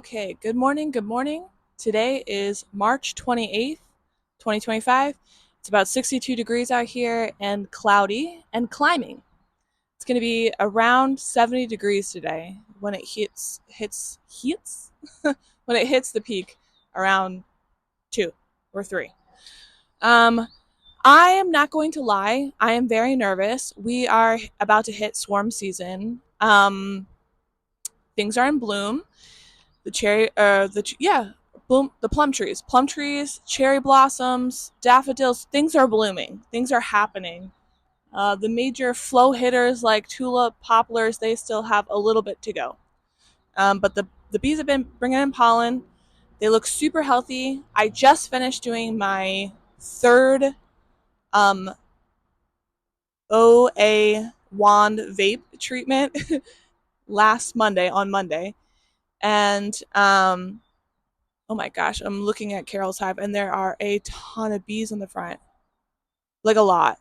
Okay, good morning, good morning. Today is March 28th, 2025. It's about 62 degrees out here and cloudy and climbing. It's going to be around 70 degrees today when it hits when it hits the peak around 2 or 3. Um I am not going to lie. I am very nervous. We are about to hit swarm season. Things are in bloom. The cherry bloom, the plum trees, cherry blossoms, daffodils, things are blooming, things are happening. The major flow hitters like tulip, poplars, they still have a little bit to go. But the bees have been bringing in pollen. They look super healthy. I just finished doing my third um, OA wand vape treatment last Monday, on Monday. And oh my gosh, I'm looking at Carol's hive and there are a ton of bees in the front. Like a lot.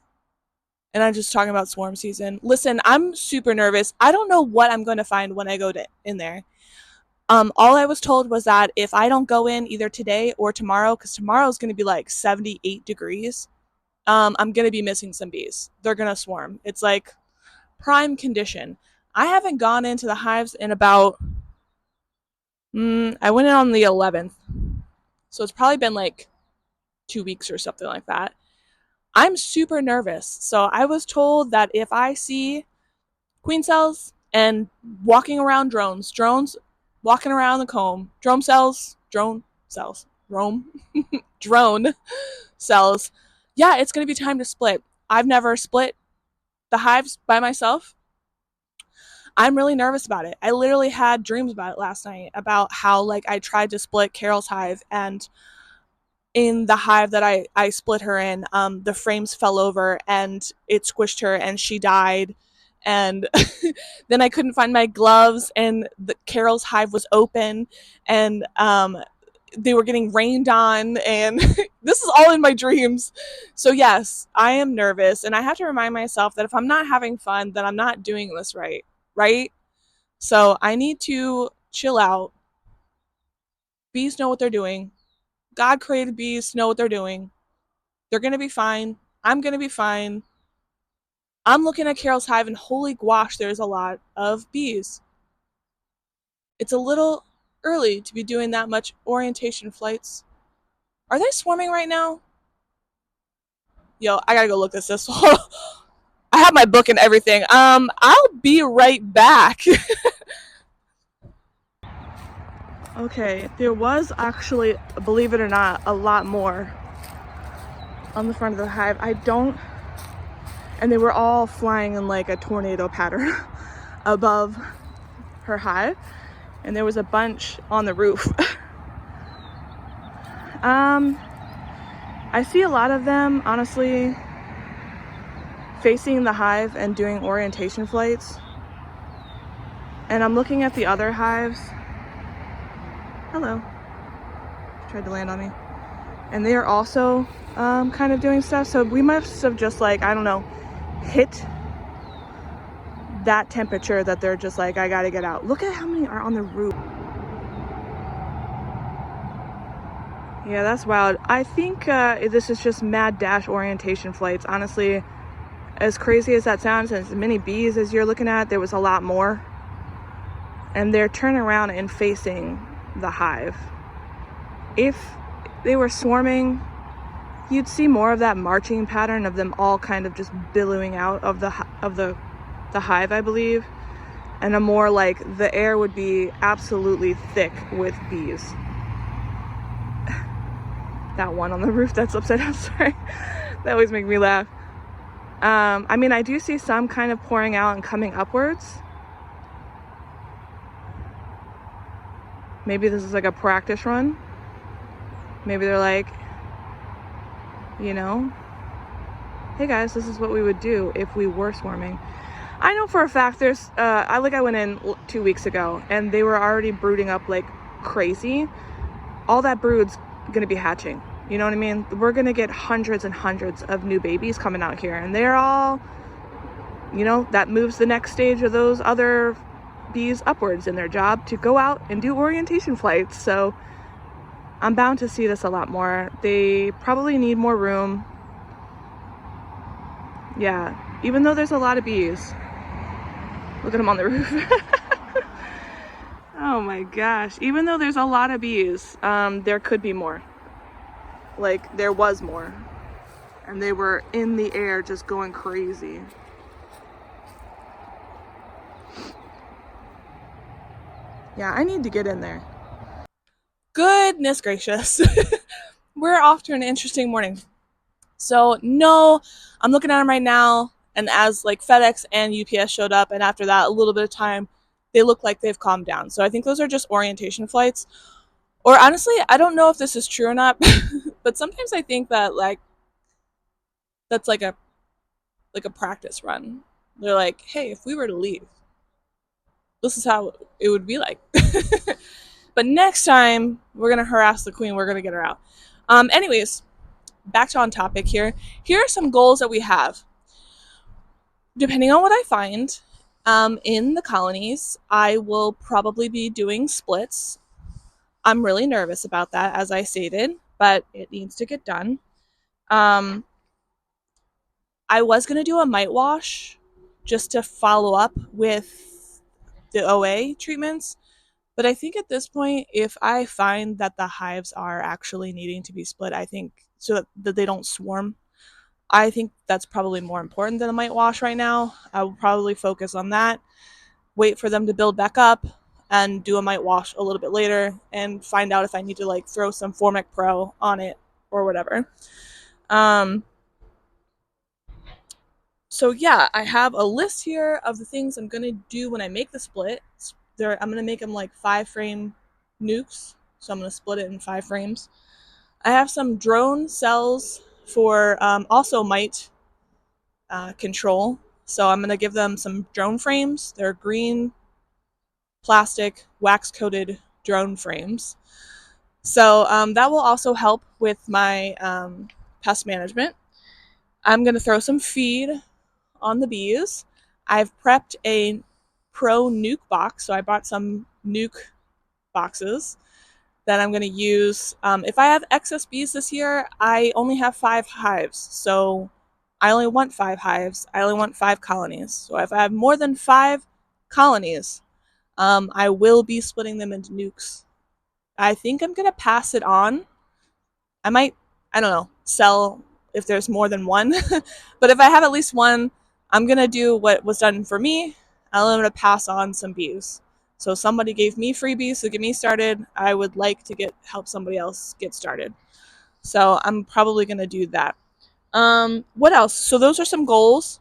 And I'm just talking about swarm season. Listen, I'm super nervous. I don't know what I'm going to find when I go in there. All I was told was that if I don't go in either today or tomorrow, because tomorrow is going to be like 78 degrees, I'm going to be missing some bees. They're going to swarm. It's like prime condition. I haven't gone into the hives in about, I went in on the 11th. So it's probably been like 2 weeks or something like that. I'm super nervous. So I was told that if I see queen cells and walking around drones walking around the comb, drone cells, drone cells, yeah, it's going to be time to split. I've never split the hives by myself. I'm really nervous about it. I literally had dreams about it last night about how like I tried to split Carol's hive, and in the hive that I split her in, the frames fell over and it squished her and she died. And then I couldn't find my gloves and Carol's hive was open and they were getting rained on and this is all in my dreams. So yes, I am nervous and I have to remind myself that if I'm not having fun, then I'm not doing this right? So I need to chill out. Bees know what they're doing. God created bees to know what they're doing. They're going to be fine. I'm going to be fine. I'm looking at Carol's hive and holy gosh, there's a lot of bees. It's a little early to be doing that much orientation flights. Are they swarming right now? Yo, I gotta go look this. I have my book and everything. I'll be right back. Okay, there was actually, believe it or not, a lot more on the front of the hive. And they were all flying in like a tornado pattern above her hive. And there was a bunch on the roof. I see a lot of them, honestly, facing the hive and doing orientation flights. And I'm looking at the other hives. Hello. Tried to land on me. And they are also kind of doing stuff. So we must have just like, I don't know, hit that temperature that they're just like, I gotta get out. Look at how many are on the roof. Yeah, that's wild. I think this is just mad dash orientation flights. Honestly, as crazy as that sounds, and as many bees as you're looking at, there was a lot more. And they're turning around and facing the hive. If they were swarming, you'd see more of that marching pattern of them all kind of just billowing out of the hive, I believe. And a more like the air would be absolutely thick with bees. That one on the roof that's upside down, sorry. That always makes me laugh. I mean, I do see some kind of pouring out and coming upwards. Maybe this is like a practice run. Maybe they're like, you know, hey guys, this is what we would do if we were swarming. I know for a fact there's, I went in 2 weeks ago and they were already brooding up like crazy. All that brood's gonna be hatching. You know what I mean? We're gonna get hundreds and hundreds of new babies coming out here and they're all, you know, that moves the next stage of those other bees upwards in their job to go out and do orientation flights. So I'm bound to see this a lot more. They probably need more room. Yeah, even though there's a lot of bees. Look at them on the roof. Oh my gosh. Even though there's a lot of bees, there could be more. Like, there was more. And they were in the air just going crazy. Yeah, I need to get in there. Goodness gracious. We're off to an interesting morning. So, no, I'm looking at them right now, and as like FedEx and UPS showed up, and after that, a little bit of time, they look like they've calmed down. So I think those are just orientation flights. Or honestly, I don't know if this is true or not, but sometimes I think that like that's like a practice run. They're like, hey, if we were to leave, this is how it would be like. But next time we're gonna harass the queen. We're gonna get her out. Anyways, back to on topic here. Here are some goals that we have. Depending on what I find in the colonies, I will probably be doing splits. I'm really nervous about that, as I stated, but it needs to get done. I was going to do a mite wash just to follow up with the OA treatments, but I think at this point, if I find that the hives are actually needing to be split, I think so that they don't swarm, I think that's probably more important than a mite wash right now. I will probably focus on that, wait for them to build back up, and do a mite wash a little bit later and find out if I need to like throw some Formic Pro on it or whatever. So yeah, I have a list here of the things I'm gonna do when I make the split. I'm gonna make them like 5-frame nukes, so I'm gonna split it in 5 frames. I have some drone cells for also mite control, so I'm gonna give them some drone frames. They're green plastic wax coated drone frames. So that will also help with my pest management. I'm gonna throw some feed on the bees. I've prepped a pro nuke box, so I bought some nuke boxes that I'm going to use. If I have excess bees this year, I only have 5 hives, so I only want 5 hives. I only want 5 colonies. So if I have more than 5 colonies, I will be splitting them into nukes. I think I'm going to pass it on. I might, I don't know, sell if there's more than one. But if I have at least one, I'm going to do what was done for me. I'm going to pass on some bees. So somebody gave me freebies to get me started. I would like to help somebody else get started. So I'm probably going to do that. What else? So those are some goals.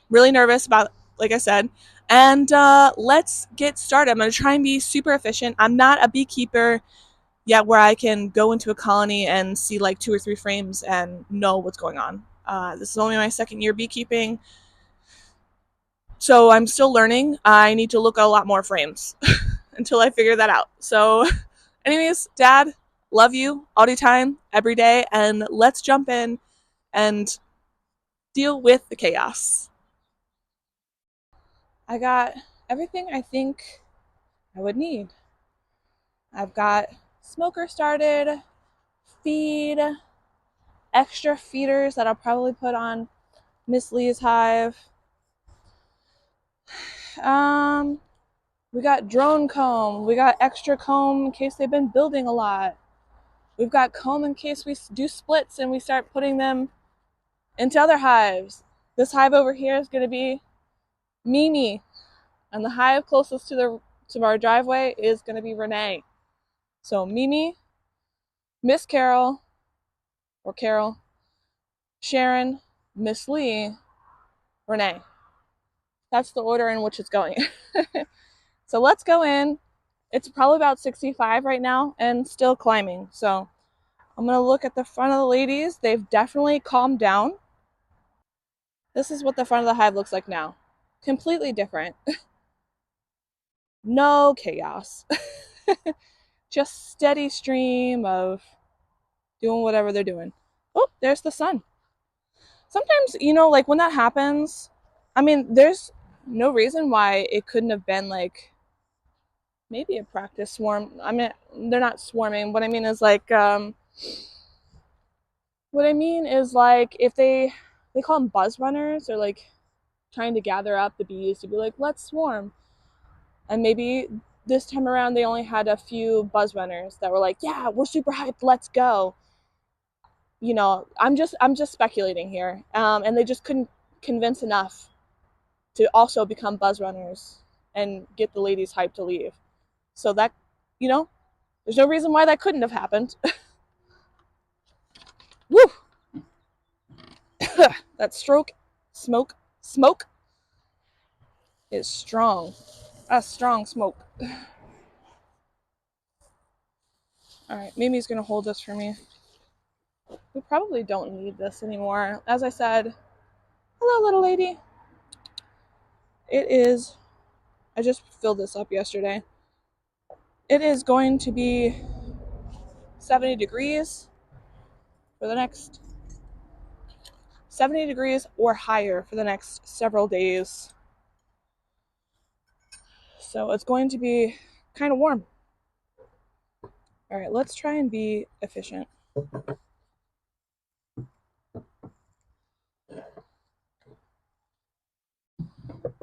Really nervous about, like I said. And let's get started. I'm going to try and be super efficient. I'm not a beekeeper yet where I can go into a colony and see like 2 or 3 frames and know what's going on. This is only my 2nd year beekeeping, so I'm still learning. I need to look at a lot more frames until I figure that out. So anyways, Dad, love you all the time, every day, and let's jump in and deal with the chaos. I got everything I think I would need. I've got smoker started, feed, extra feeders that I'll probably put on Miss Lee's hive. We got drone comb. We got extra comb in case they've been building a lot. We've got comb in case we do splits and we start putting them into other hives. This hive over here is going to be Mimi, and the hive closest to our driveway is going to be Renee. So Mimi, Miss Carol, or Carol, Sharon, Miss Lee, Renee. That's the order in which it's going. So let's go in. It's probably about 65 right now and still climbing. So I'm going to look at the front of the ladies. They've definitely calmed down. This is what the front of the hive looks like now. Completely different. No chaos. Just steady stream of doing whatever they're doing. Oh, there's the sun. Sometimes, like when that happens, I mean, there's no reason why it couldn't have been like maybe a practice swarm. I mean, they're not swarming. What I mean is like if they call them buzz runners, or like trying to gather up the bees to be like, let's swarm. And maybe this time around they only had a few buzz runners that were like, yeah, we're super hyped, let's go. You know, I'm just speculating here. And they just couldn't convince enough to also become buzz runners and get the ladies hyped to leave. So that, you know, there's no reason why that couldn't have happened. Woo! That smoke is strong. A strong smoke. All right, Mimi's gonna hold this for me. We probably don't need this anymore. As I said, hello, little lady. It is, I just filled this up yesterday. It is going to be 70 degrees for the next 70 degrees or higher for the next several days. So it's going to be kind of warm. All right, let's try and be efficient.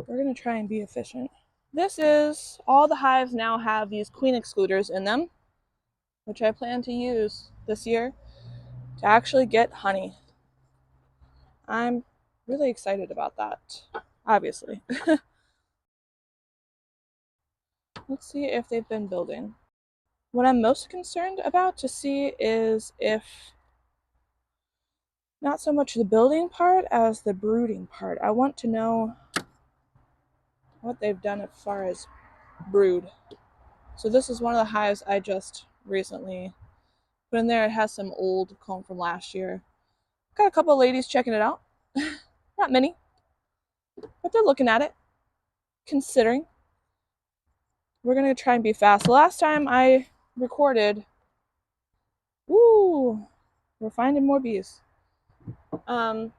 We're going to try and be efficient. This is, all the hives now have these queen excluders in them, which I plan to use this year to actually get honey. I'm really excited about that, obviously. Let's see if they've been building. What I'm most concerned about to see is if, not so much the building part as the brooding part. I want to know what they've done as far as brood. So this is one of the hives I just recently put in there. It has some old comb from last year. Got a couple of ladies checking it out. Not many, but they're looking at it, considering. We're going to try and be fast. The last time I recorded, woo, we're finding more bees. My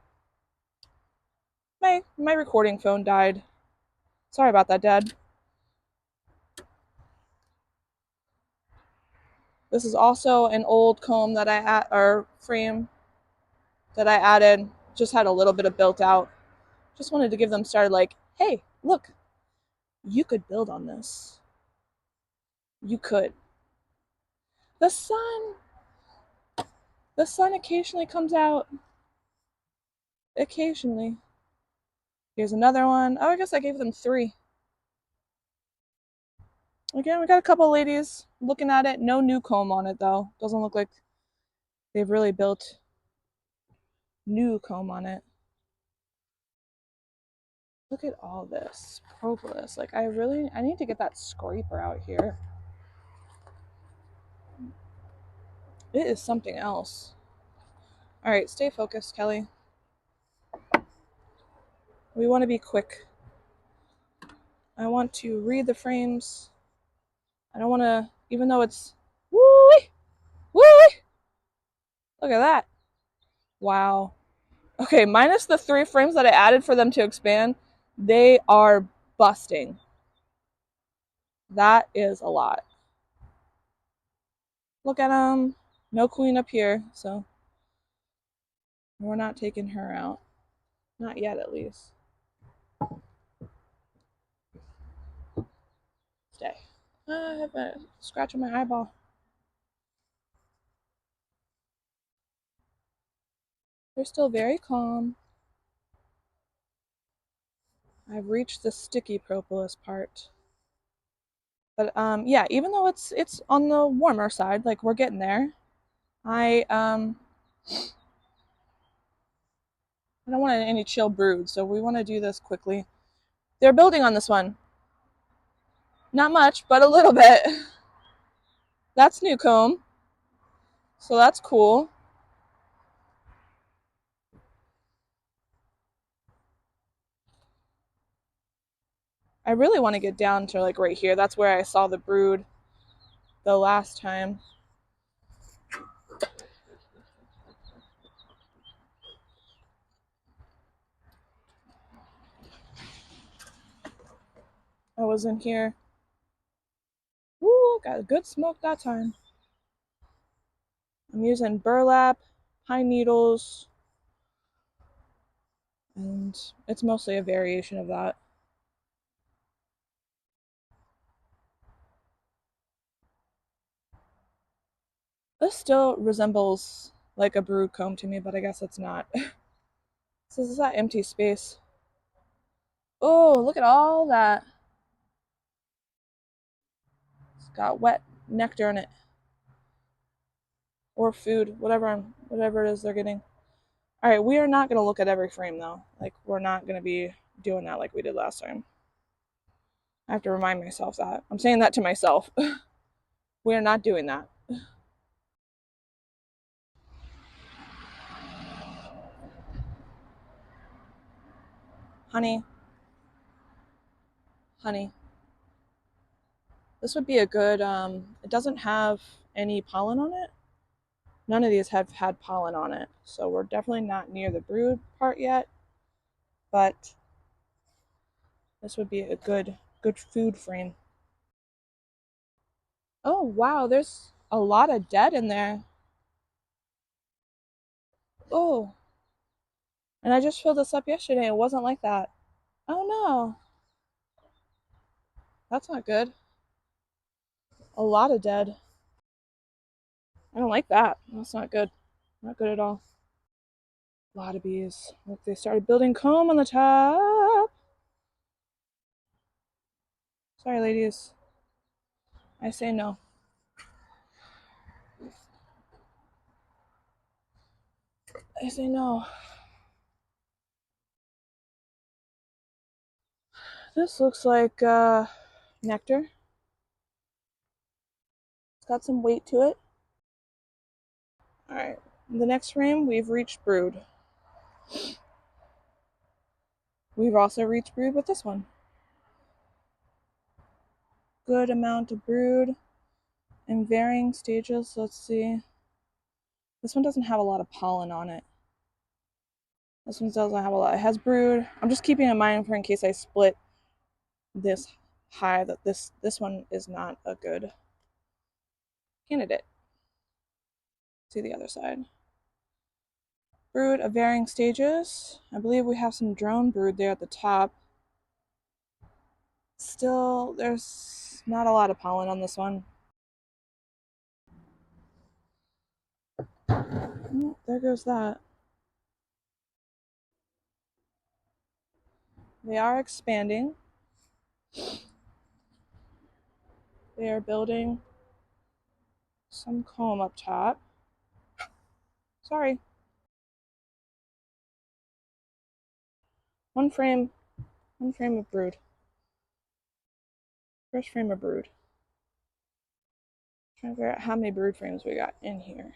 recording phone died. Sorry about that, Dad. This is also an old comb that or frame that I added. Just had a little bit of built out. Just wanted to give them started like, hey, look, you could build on this. You could. The sun. The sun occasionally comes out. Occasionally. Here's another one. Oh, I guess I gave them 3. Again, we got a couple of ladies looking at it. No new comb on it, though. Doesn't look like they've really built new comb on it. Look at all this propolis. Like, I need to get that scraper out here. It is something else. All right, stay focused, Kelly. We want to be quick. I want to read the frames. I don't want to, even though it's, woo-wee, woo-wee. Look at that. Wow. Okay, minus the 3 frames that I added for them to expand, they are busting. That is a lot. Look at them. No queen up here, so we're not taking her out. Not yet, at least. Stay. I have a scratch on my eyeball. They're still very calm. I've reached the sticky propolis part. But yeah, even though it's on the warmer side, like we're getting there. I don't want any chill brood, so we want to do this quickly. They're building on this one. Not much, but a little bit. That's new comb. So that's cool. I really want to get down to like right here. That's where I saw the brood the last time. I was in here. Ooh, got a good smoke that time. I'm using burlap, pine needles, and it's mostly a variation of that. This still resembles like a brood comb to me, but I guess it's not. So this is that empty space. Oh, look at all that. It's got wet nectar in it. Or food, whatever it is they're getting. Alright, we are not gonna look at every frame though. Like we're not gonna be doing that like we did last time. I have to remind myself that. I'm saying that to myself. We are not doing that. Honey, honey. This would be a good, it doesn't have any pollen on it. None of these have had pollen on it. So we're definitely not near the brood part yet. But this would be a good food frame. Oh wow, there's a lot of dead in there. Oh, and I just filled this up yesterday. It wasn't like that. Oh no, that's not good. A lot of dead. I don't like that. That's not good. Not good at all. A lot of bees. Look, they started building comb on the top. Sorry, ladies. I say no. I say no. This looks like nectar. It's got some weight to it. Alright, the next frame, we've reached brood. We've also reached brood with this one. Good amount of brood in varying stages. Let's see. This one doesn't have a lot of pollen on it. This one doesn't have a lot. It has brood. I'm just keeping in mind for in case I split this hive that this one is not a good candidate. See the other side. Brood of varying stages. I believe we have some drone brood there at the top. Still, there's not a lot of pollen on this one. Oh, there goes that. They are expanding. They are building some comb up top. Sorry. One frame of brood. First frame of brood. Trying to figure out how many brood frames we got in here.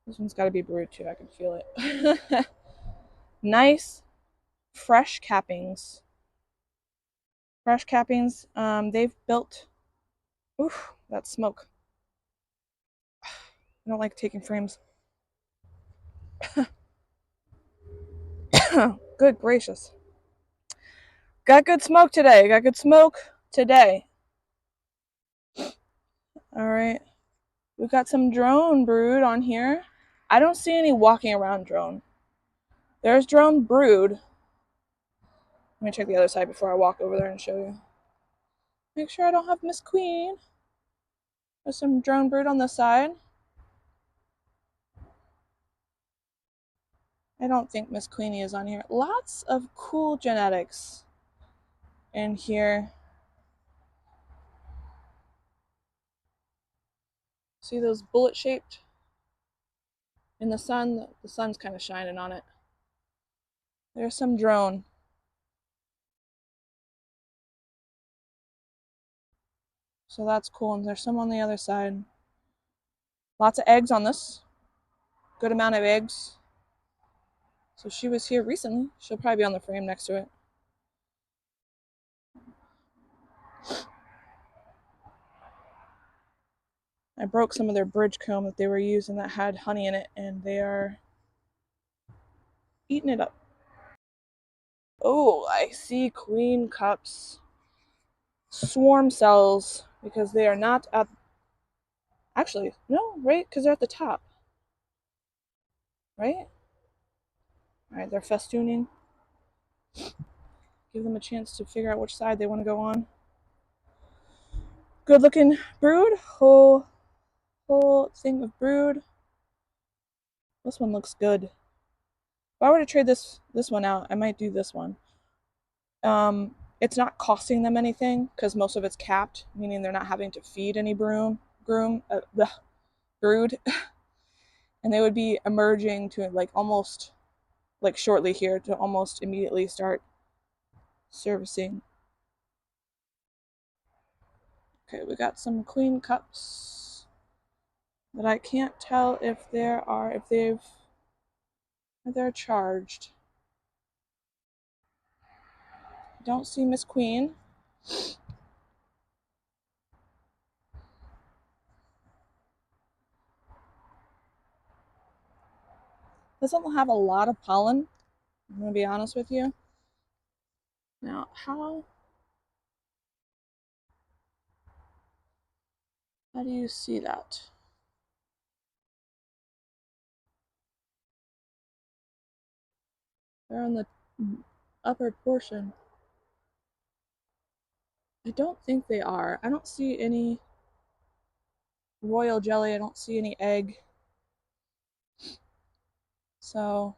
This one's got to be brood too. I can feel it. Nice, fresh cappings. Fresh cappings. They've built. Oof, that smoke. I don't like taking frames. Good gracious. Got good smoke today. Got good smoke today. All right. We've got some drone brood on here. I don't see any walking around drone. There's drone brood. Let me check the other side before I walk over there and show you. Make sure I don't have Miss Queen. There's some drone brood on this side. I don't think Miss Queenie is on here. Lots of cool genetics in here. See those bullet shaped? In the sun, the sun's kind of shining on it. There's some drone. So that's cool. And there's some on the other side. Lots of eggs on this. Good amount of eggs. So she was here recently. She'll probably be on the frame next to it. I broke some of their bridge comb that they were using that had honey in it, and they are eating it up. Oh, I see queen cups. Swarm cells, because they are not at. Actually, no, right? Because they're at the top, right? Alright, they're festooning. Give them a chance to figure out which side they want to go on. Good looking brood. Whole thing of brood. This one looks good. If I were to trade this one out, I might do this one. It's not costing them anything because most of it's capped, meaning they're not having to feed any brood, and they would be emerging to like almost like shortly here to almost immediately start servicing. Okay, we got some queen cups, but I can't tell if they're charged. Don't see Miss Queen. Doesn't have a lot of pollen. I'm gonna be honest with you. Now, how do you see that? They're on the upper portion. I don't think they are. I don't see any royal jelly. I don't see any egg. So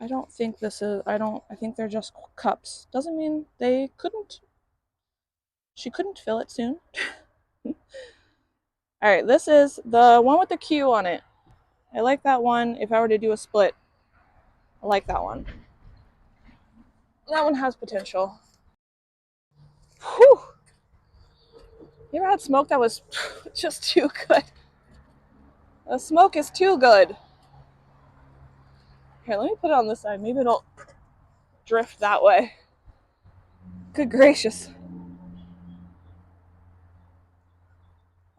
I don't think this is. I think they're just cups. Doesn't mean they couldn't. She couldn't fill it soon. All right, this is the one with the Q on it. I like that one. If I were to do a split, I like that one. That one has potential. Whew. You ever had smoke that was just too good? The smoke is too good. Here, let me put it on this side. Maybe it'll drift that way. Good gracious.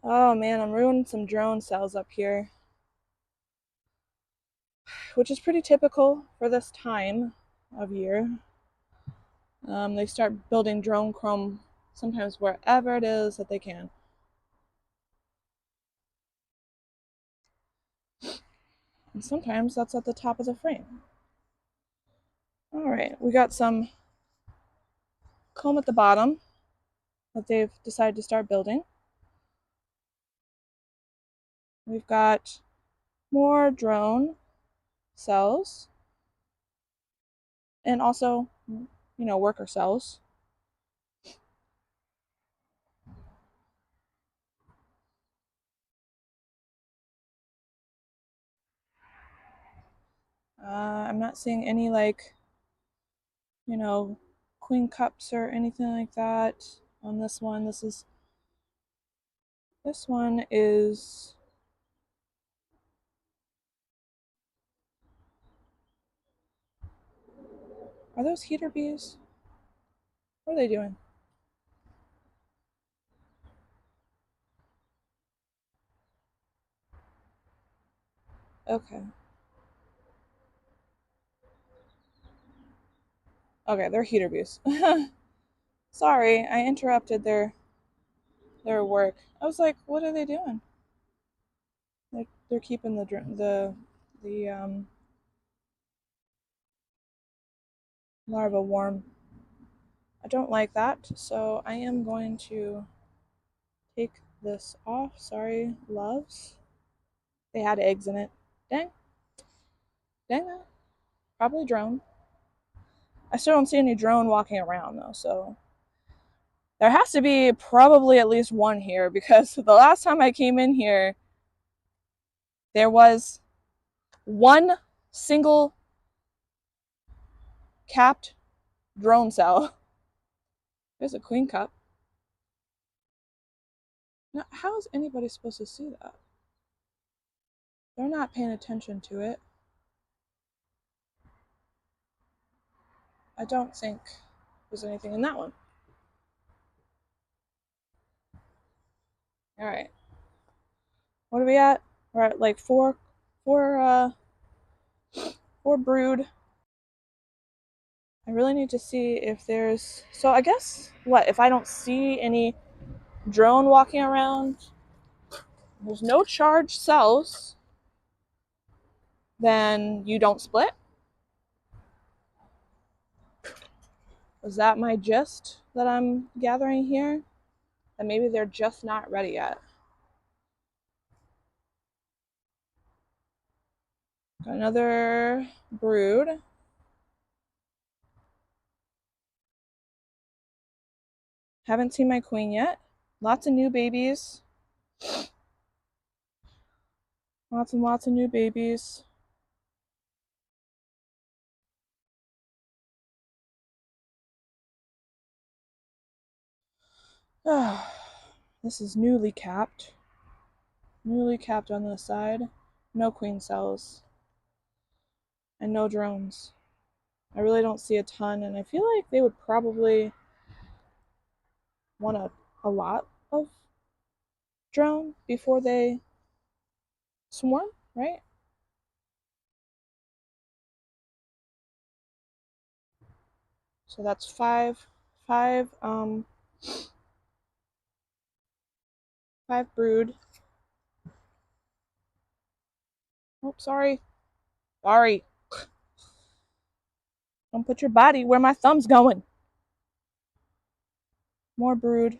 Oh man, I'm ruining some drone cells up here, which is pretty typical for this time of year. They start building drone chrome sometimes wherever it is that they can. And sometimes that's at the top of the frame. All right, we got some comb at the bottom that they've decided to start building. We've got more drone cells and also, worker cells. I'm not seeing any queen cups or anything like that on this one. This one is. Are those heater bees? What are they doing? Okay. Okay, they're heater bees. Sorry, I interrupted their work. I was like, what are they doing? They're keeping the larva warm. I don't like that, so I am going to take this off. Sorry, loves. They had eggs in it. Dang. Dang that. Probably drone. I still don't see any drone walking around though, so there has to be probably at least one here because the last time I came in here, there was one single capped drone cell. There's a queen cup. Now, how is anybody supposed to see that? They're not paying attention to it. I don't think there's anything in that one. All right. What are we at? We're at like four brood. I really need to see if there's, so I guess, what, if I don't see any drone walking around, there's no charged cells, then you don't split? Is that my gist that I'm gathering here? That maybe they're just not ready yet. Got another brood. Haven't seen my queen yet. Lots of new babies. Lots and lots of new babies. This is newly capped. Newly capped on the side. No queen cells. And no drones. I really don't see a ton, and I feel like they would probably want a lot of drone before they swarm, right? So that's five brood. Oh, sorry. Sorry. Don't put your body where my thumb's going. More brood.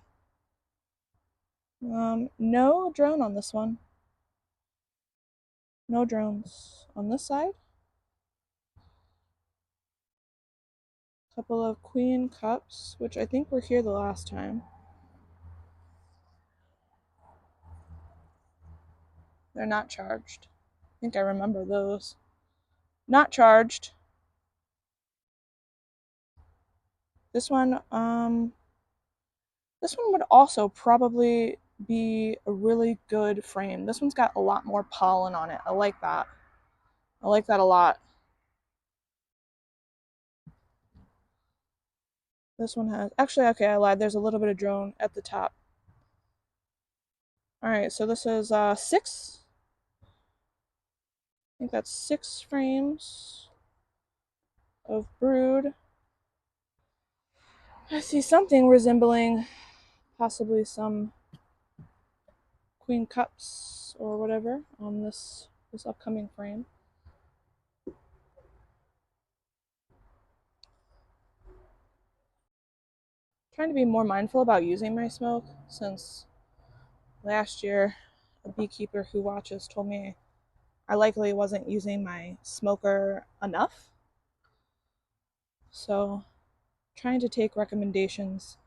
No drone on this one. No drones on this side. Couple of queen cups, which I think were here the last time. They're not charged. I think I remember those. Not charged. This one would also probably be a really good frame. This one's got a lot more pollen on it. I like that. I like that a lot. This one has, actually, okay, I lied. There's a little bit of drone at the top. All right, so this is 6. I think that's 6 frames of brood. I see something resembling possibly some queen cups or whatever on this upcoming frame. Trying to be more mindful about using my smoke, since last year a beekeeper who watches told me I likely wasn't using my smoker enough. So trying to take recommendations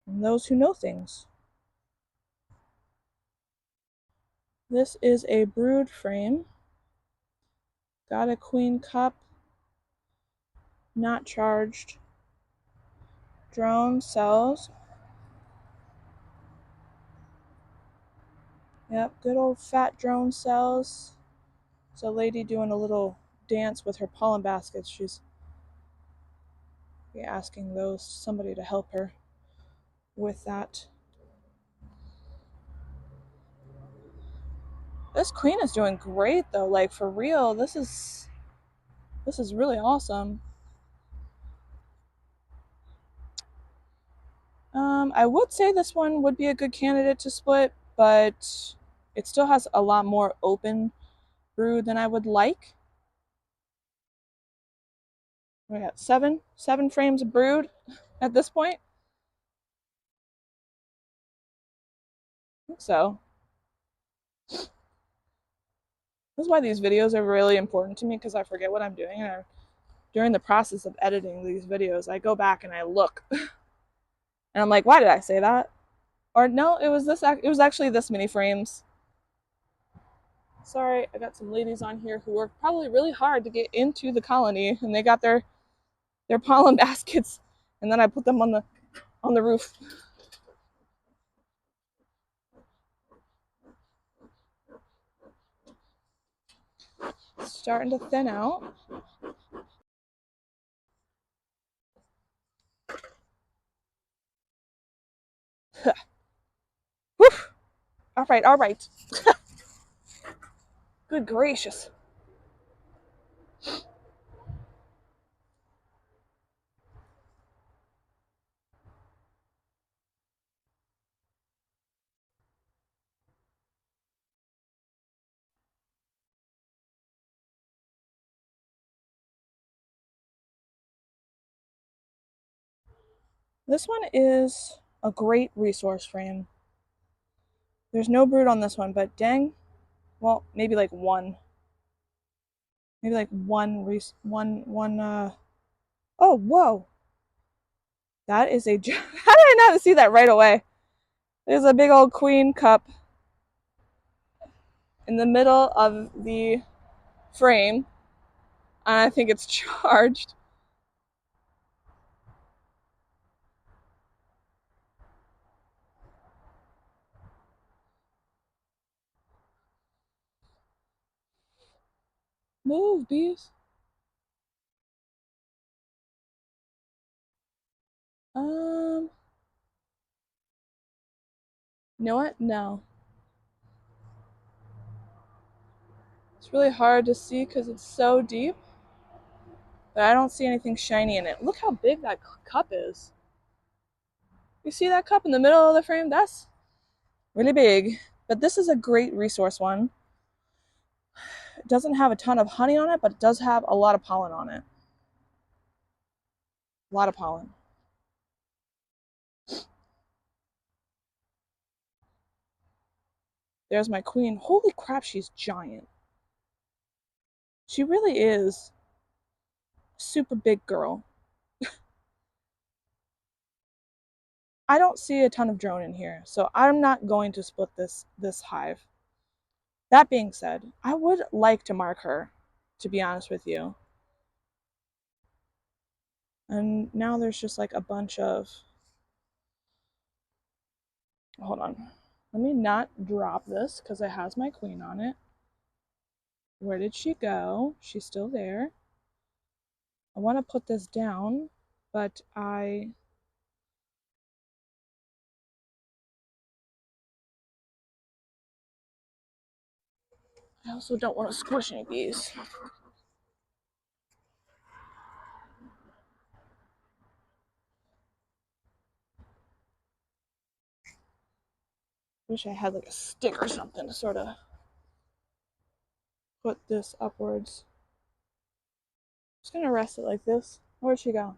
from those who know things. This is a brood frame. Got a queen cup, not charged. Drone cells. Yep, good old fat drone cells. There's a lady doing a little dance with her pollen baskets. She's asking somebody to help her with that. This queen is doing great though, like for real. This is really awesome. I would say this one would be a good candidate to split, but it still has a lot more open brood than I would like. We got seven frames of brood at this point. I think so. This is why these videos are really important to me, because I forget what I'm doing, and during the process of editing these videos, I go back and I look, and I'm like, why did I say that? Or no, it was this. It was actually this many frames. Sorry, I got some ladies on here who worked probably really hard to get into the colony, and they got their pollen baskets, and then I put them on the roof. Starting to thin out. Whew. All right. Good gracious. This one is a great resource frame. There's no brood on this one, but dang, well, maybe like one. Maybe like one. Oh, whoa. That is a. How did I not see that right away? There's a big old queen cup in the middle of the frame, and I think it's charged. Move, bees. Um, you know what? No. It's really hard to see because it's so deep, but I don't see anything shiny in it. Look how big that cup is. You see that cup in the middle of the frame? That's really big. But this is a great resource one. It doesn't have a ton of honey on it, but it does have a lot of pollen on it. A lot of pollen. There's my queen. Holy crap, she's giant. She really is a super big girl. I don't see a ton of drone in here, so I'm not going to split this hive. That being said, I would like to mark her, to be honest with you. And now there's just like a bunch of. Hold on. Let me not drop this because it has my queen on it. Where did she go? She's still there. I want to put this down, but I also don't want to squish any bees. Wish I had like a stick or something to sort of put this upwards. Just gonna rest it like this. Where'd she go?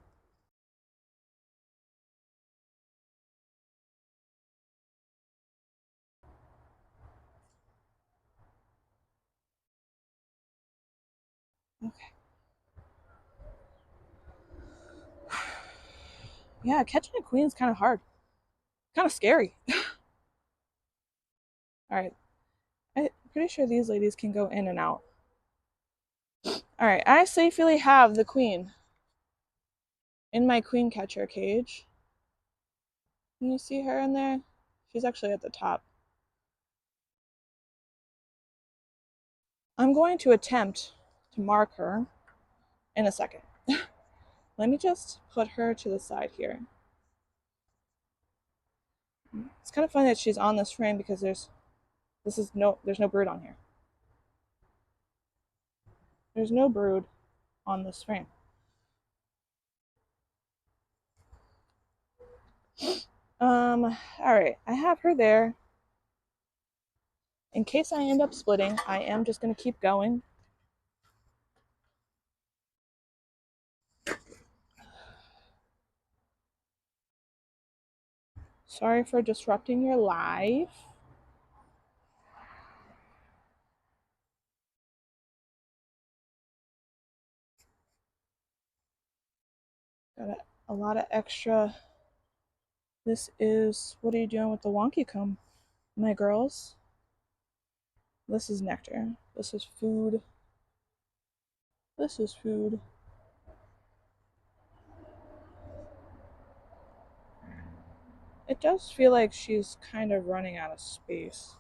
Okay. Yeah, catching a queen is kind of hard. Kind of scary. Alright. I'm pretty sure these ladies can go in and out. Alright, I safely have the queen in my queen catcher cage. Can you see her in there? She's actually at the top. I'm going to attempt to mark her in a second. Let me just put her to the side here. It's kind of funny that she's on this frame because there's no brood on here. There's no brood on this frame. All right, I have her there. In case I end up splitting, I am just going to keep going. Sorry for disrupting your life. Got a lot of extra. This is, what are you doing with the wonky comb, my girls? This is nectar. This is food. This is food. It does feel like she's kind of running out of space.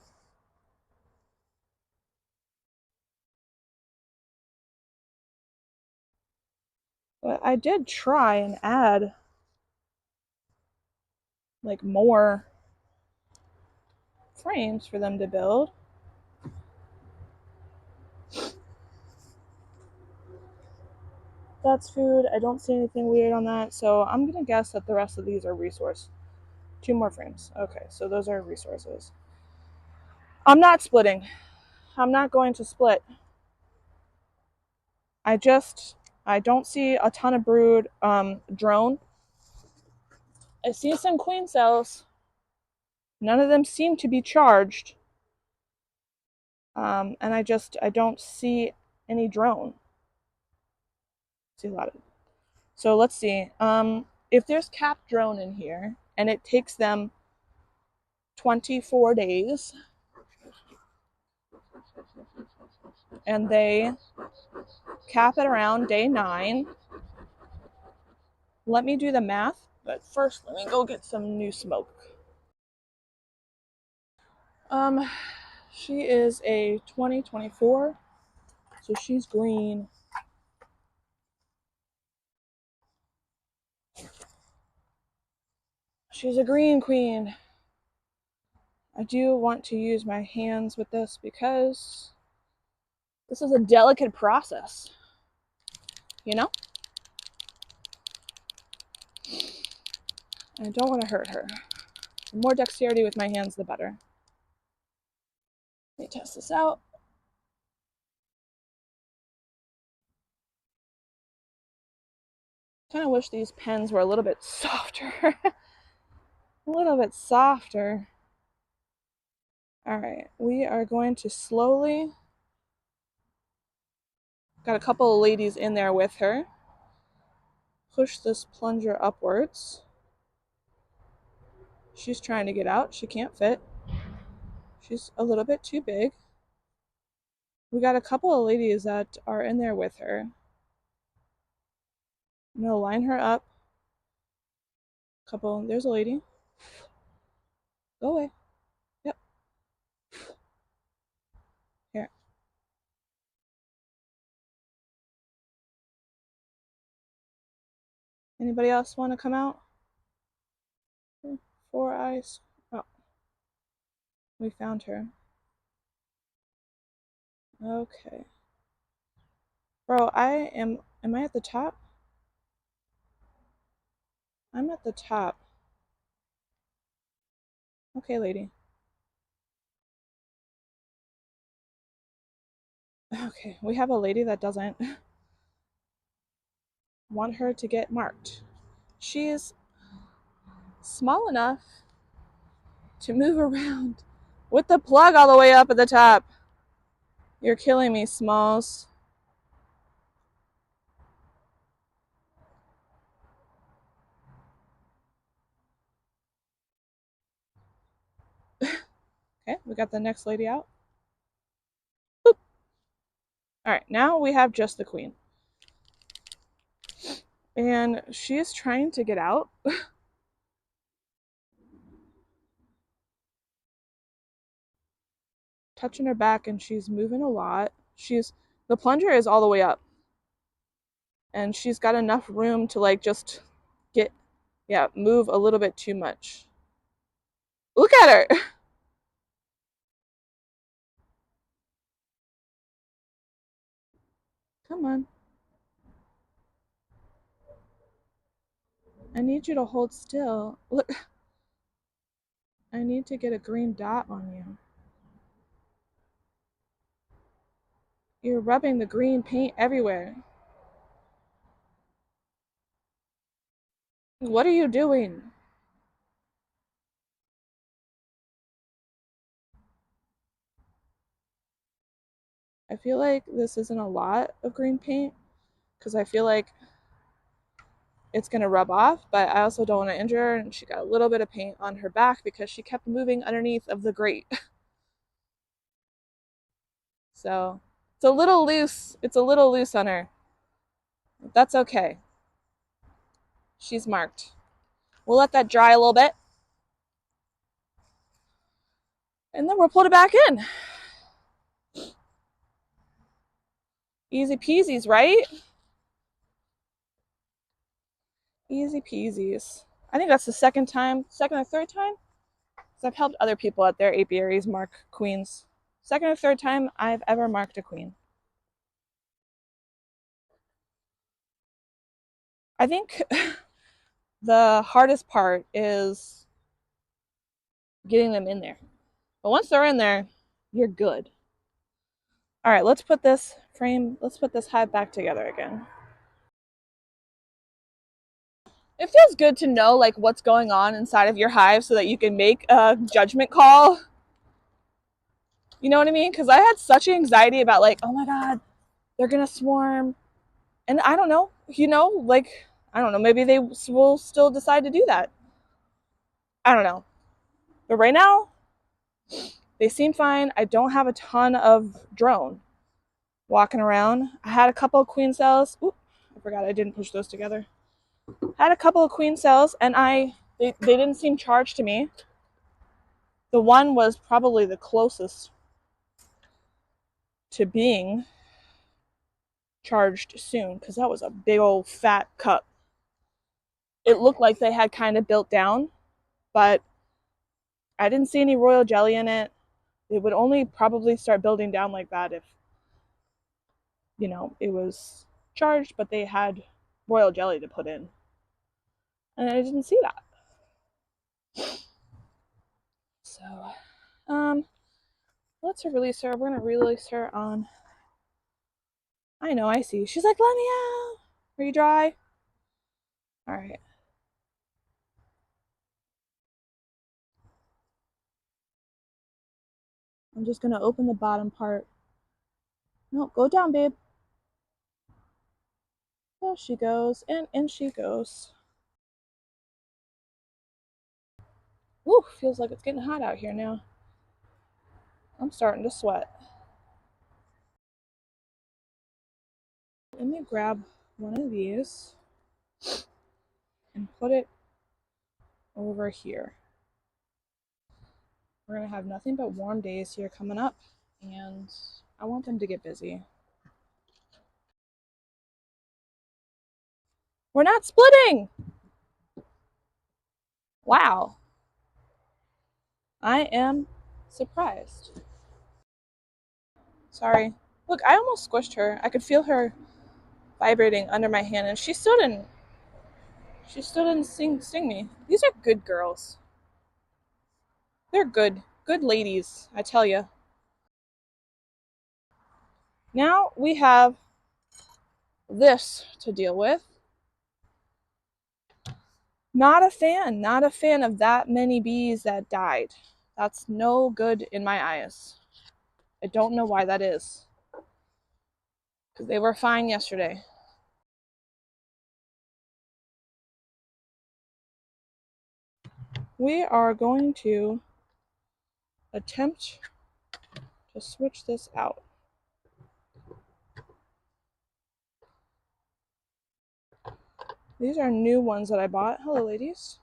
But I did try and add like more frames for them to build. That's food. I don't see anything weird on that. So I'm going to guess that the rest of these are resource. 2 more frames. Okay, so those are resources. I'm not splitting. I'm not going to split. I don't see a ton of brood drone. I see some queen cells. None of them seem to be charged. And I don't see any drone. See a lot of. So let's see. If there's capped drone in here and it takes them 24 days and they cap it around day 9, let me do the math. But first, let me go get some new smoke. She is a 2024, so she's green. She's a green queen. I do want to use my hands with this because this is a delicate process, you know? I don't want to hurt her. The more dexterity with my hands, the better. Let me test this out. Kind of wish these pens were a little bit softer. A little bit softer. All right, we are going to slowly. Got a couple of ladies in there with her. Push this plunger upwards. She's trying to get out. She can't fit. She's a little bit too big. We got a couple of ladies that are in there with her. I'm gonna line her up. Couple. There's a lady. Go away. Yep. Here. Anybody else want to come out? 4 eyes. Oh, we found her. Okay. Bro, am I at the top? I'm at the top. Okay, lady. Okay, we have a lady that doesn't want her to get marked. She's small enough to move around with the plug all the way up at the top. You're killing me, Smalls. Okay, we got the next lady out. Boop. All right, now we have just the queen. And she is trying to get out. Touching her back, and she's moving a lot. The plunger is all the way up. And she's got enough room to like just move a little bit too much. Look at her. Come on. I need you to hold still. Look. I need to get a green dot on you. You're rubbing the green paint everywhere. What are you doing? I feel like this isn't a lot of green paint because I feel like it's going to rub off, but I also don't want to injure her, and she got a little bit of paint on her back because she kept moving underneath of the grate. So it's a little loose. It's a little loose on her. That's okay. She's marked. We'll let that dry a little bit. And then we'll put it back in. Easy peasies, right? Easy peasies. I think that's the second or third time. Because I've helped other people at their apiaries mark queens. Second or third time I've ever marked a queen. I think the hardest part is getting them in there. But once they're in there, you're good. All right, let's put this hive back together again. it feels good to know like what's going on inside of your hive so that you can make a judgment call. You know what I mean? Because I had such anxiety about like, oh my God, they're going to swarm. And I don't know, like, I don't know, maybe they will still decide to do that. I don't know. But right now, they seem fine. I don't have a ton of drone walking around. I had a couple of queen cells. Oop, I forgot I didn't push those together. I had a couple of queen cells, and they didn't seem charged to me. The one was probably the closest to being charged soon, because that was a big old fat cup. It looked like they had kind of built down, but I didn't see any royal jelly in it. It would only probably start building down like that if, it was charged, but they had royal jelly to put in. And I didn't see that. So, let's release her. We're going to release her on. I know, I see. She's like, let me out. Are you dry? All right. I'm just going to open the bottom part. No, go down, babe. There she goes. And in she goes. Woo, feels like it's getting hot out here now. I'm starting to sweat. Let me grab one of these and put it over here. We're going to have nothing but warm days here coming up, and I want them to get busy. We're not splitting! Wow. I am surprised. Sorry. Look, I almost squished her. I could feel her vibrating under my hand, and she still didn't sting me. These are good girls. They're good ladies, I tell you. Now we have this to deal with. Not a fan of that many bees that died. That's no good in my eyes. I don't know why that is, because they were fine yesterday. We are going to attempt to switch this out. These are new ones that I bought. Hello, ladies.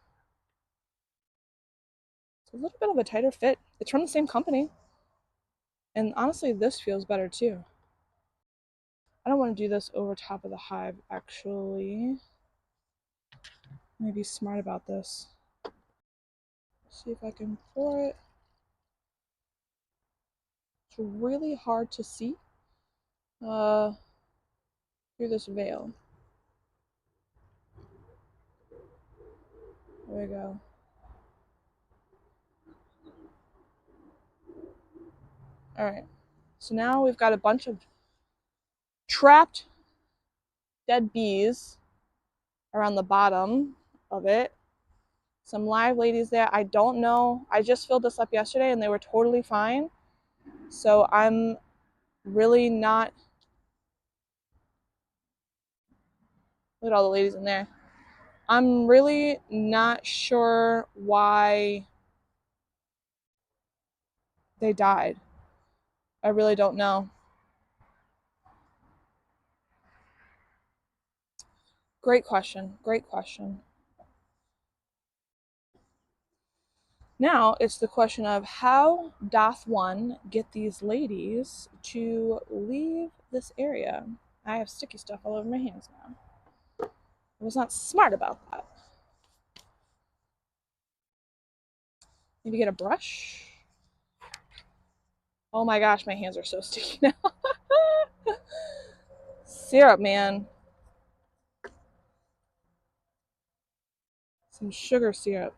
It's a little bit of a tighter fit. It's from the same company. And honestly, this feels better too. I don't want to do this over top of the hive, actually. Let me be smart about this. See if I can pour it. It's really hard to see through this veil. There we go. Alright. So now we've got a bunch of trapped dead bees around the bottom of it. Some live ladies there. I don't know. I just filled this up yesterday and they were totally fine. So I'm really not. Look at all the ladies in there. I'm really not sure why they died. I really don't know. Great question. Great question. Now it's the question of how doth one get these ladies to leave this area? I have sticky stuff all over my hands now. I was not smart about that. Maybe get a brush. Oh my gosh, my hands are so sticky now. Syrup, man. Some sugar syrup.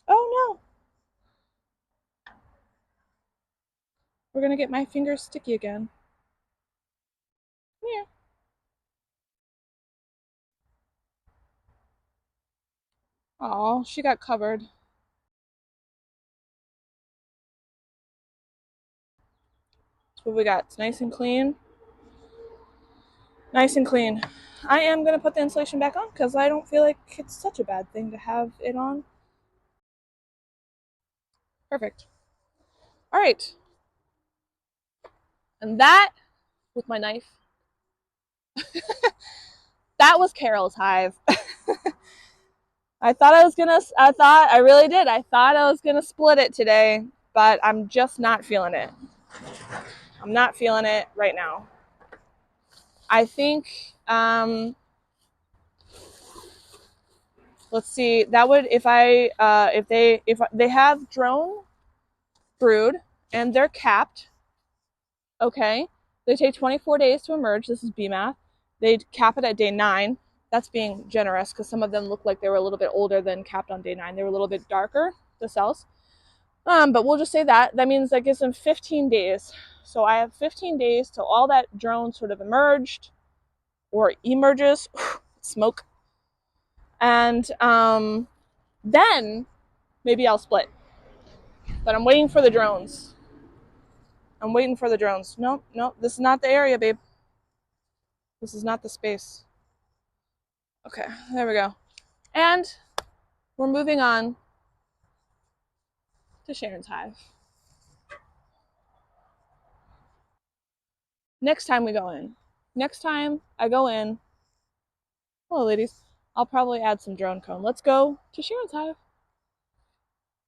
Oh no. We're gonna get my fingers sticky again. Yeah. Oh, she got covered. That's what we got. It's nice and clean. Nice and clean. I am gonna put the insulation back on because I don't feel like it's such a bad thing to have it on. Perfect. All right. And that, with my knife, that was Carol's hive. I really did. I thought I was gonna split it today, but I'm just not feeling it. I'm not feeling it right now. I think, let's see, that would, if they have drone brood and they're capped, okay, they take 24 days to emerge. This is B math. They cap it at day 9. That's being generous because some of them look like they were a little bit older than capped on day 9. They were a little bit darker, the cells. But we'll just say that. That means that gives them 15 days. So I have 15 days till all that drone sort of emerged or emerges. Smoke. And then maybe I'll split. But I'm waiting for the drones. I'm waiting for the drones. Nope, nope. This is not the area, babe. This is not the space. Okay, there we go. And we're moving on to Sharon's hive. Next time I go in, hello ladies, I'll probably add some drone comb. Let's go to Sharon's hive.